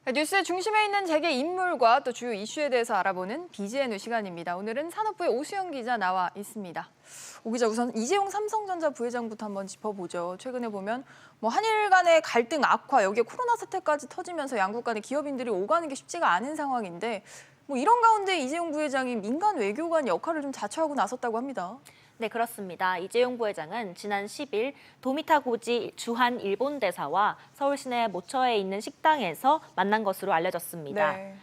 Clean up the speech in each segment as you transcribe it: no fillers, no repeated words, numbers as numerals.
뉴스의 중심에 있는 재계 인물과 또 주요 이슈에 대해서 알아보는 BGN 시간입니다. 오늘은 산업부의 오수영 기자 나와 있습니다. 오 기자, 우선 이재용 삼성전자 부회장부터 한번 짚어보죠. 최근에 보면 한일 간의 갈등 악화, 여기에 코로나 사태까지 터지면서 양국 간의 기업인들이 오가는 게 쉽지가 않은 상황인데 이런 가운데 이재용 부회장이 민간 외교관 역할을 좀 자처하고 나섰다고 합니다. 네, 그렇습니다. 이재용 부회장은 지난 10일 도미타 고지 주한 일본 대사와 서울 시내 모처에 있는 식당에서 만난 것으로 알려졌습니다. 네.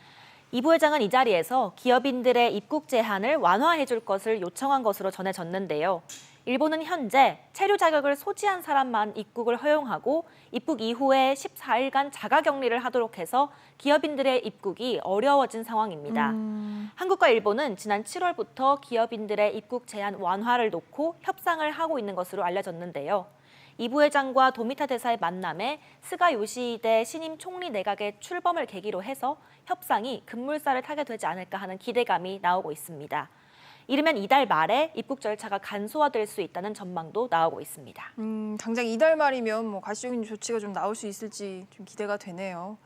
이 부회장은 이 자리에서 기업인들의 입국 제한을 완화해 줄 것을 요청한 것으로 전해졌는데요. 일본은 현재 체류 자격을 소지한 사람만 입국을 허용하고 입국 이후에 14일간 자가격리를 하도록 해서 기업인들의 입국이 어려워진 상황입니다. 한국과 일본은 지난 7월부터 기업인들의 입국 제한 완화를 놓고 협상을 하고 있는 것으로 알려졌는데요. 이 부회장과 도미타 대사의 만남에 스가 요시히데 신임 총리 내각의 출범을 계기로 해서 협상이 급물살을 타게 되지 않을까 하는 기대감이 나오고 있습니다. 이르면 이달 말에 입국 절차가 간소화될 수 있다는 전망도 나오고 있습니다. 당장 이달 말이면 가시적인 조치가 좀 나올 수 있을지 좀 기대가 되네요.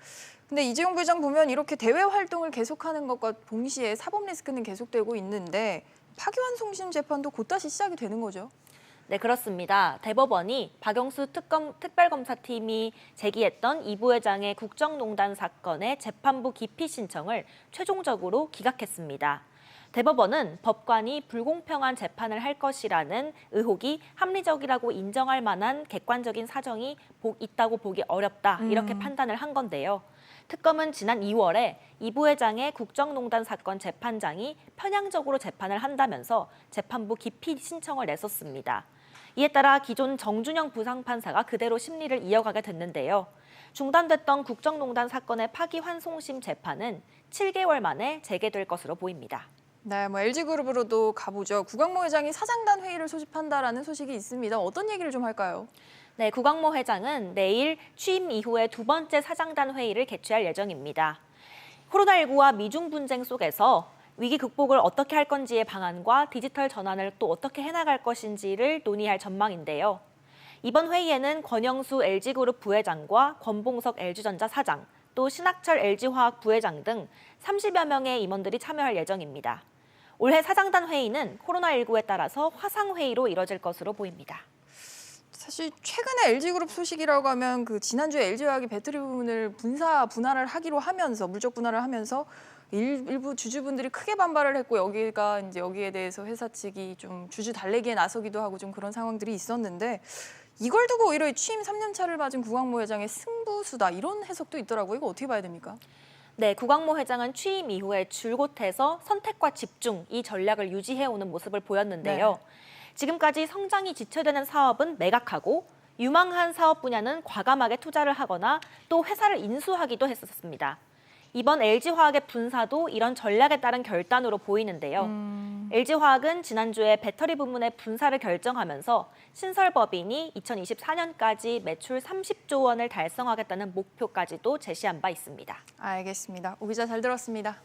근데 이재용 부회장 보면 이렇게 대외 활동을 계속하는 것과 동시에 사법 리스크는 계속되고 있는데 파기환송심 재판도 곧 다시 시작이 되는 거죠? 네, 그렇습니다. 대법원이 박영수 특별검사팀이 제기했던 이 부회장의 국정농단 사건의 재판부 기피 신청을 최종적으로 기각했습니다. 대법원은 법관이 불공평한 재판을 할 것이라는 의혹이 합리적이라고 인정할 만한 객관적인 사정이 있다고 보기 어렵다, 이렇게 판단을 한 건데요. 특검은 지난 2월에 이 부회장의 국정농단 사건 재판장이 편향적으로 재판을 한다면서 재판부 기피 신청을 냈었습니다. 이에 따라 기존 정준영 부장판사가 그대로 심리를 이어가게 됐는데요. 중단됐던 국정농단 사건의 파기환송심 재판은 7개월 만에 재개될 것으로 보입니다. 네, LG그룹으로도 가보죠. 구광모 회장이 사장단 회의를 소집한다라는 소식이 있습니다. 어떤 얘기를 좀 할까요? 네, 구광모 회장은 내일 취임 이후에 두 번째 사장단 회의를 개최할 예정입니다. 코로나19와 미중 분쟁 속에서 위기 극복을 어떻게 할 건지의 방안과 디지털 전환을 또 어떻게 해나갈 것인지를 논의할 전망인데요. 이번 회의에는 권영수 LG그룹 부회장과 권봉석 LG전자 사장, 또 신학철 LG화학 부회장 등 30여 명의 임원들이 참여할 예정입니다. 올해 사장단 회의는 코로나19에 따라서 화상회의로 이뤄질 것으로 보입니다. 사실 최근에 LG그룹 소식이라고 하면 지난주에 LG화학이 배터리 부분을 분할을 하기로 하면서 물적 분할을 하면서 일부 주주분들이 크게 반발을 했고 여기에 대해서 회사 측이 좀 주주 달래기에 나서기도 하고 좀 그런 상황들이 있었는데 이걸 두고 오히려 취임 3년 차를 맞은 구광모 회장의 승부수다 이런 해석도 있더라고요. 이거 어떻게 봐야 됩니까? 네, 구광모 회장은 취임 이후에 줄곧 해서 선택과 집중 이 전략을 유지해오는 모습을 보였는데요. 네. 지금까지 성장이 지체되는 사업은 매각하고 유망한 사업 분야는 과감하게 투자를 하거나 또 회사를 인수하기도 했었습니다. 이번 LG화학의 분사도 이런 전략에 따른 결단으로 보이는데요. LG화학은 지난주에 배터리 부문의 분사를 결정하면서 신설법인이 2024년까지 매출 30조 원을 달성하겠다는 목표까지도 제시한 바 있습니다. 알겠습니다. 오 기자 잘 들었습니다.